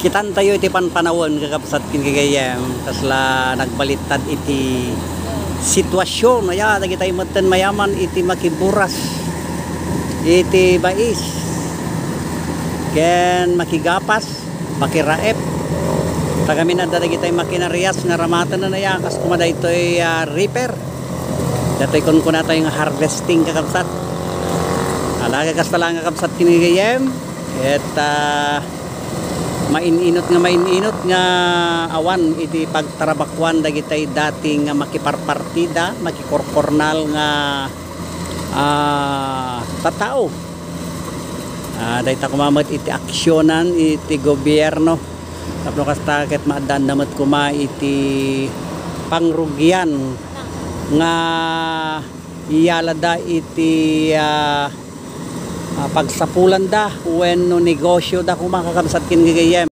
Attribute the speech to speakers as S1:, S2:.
S1: Kitan tayo iti panpanawon kakapsat kinigayem kasla nagbalittad iti sitwasyon maya dagiti metten mayaman iti makiburas iti bais ken makigapas makiraep tagamin adda dagiti makinarias nga ramatan na naya kas kumada itoy reaper datoy kun tayo nga harvesting kakapsat alaga kas talang kakapsat kinigayem et maininot nga awan iti pagtarabakwan dagitay dating makiparpartida makikorkornal nga tatao dayta kumamat iti aksyonan iti gobyerno tapno kasta ket maadan damet kuma iti pangrugyan nga iyalada iti pagsapulan da wenno negosyo da kumakakabsat kinigayem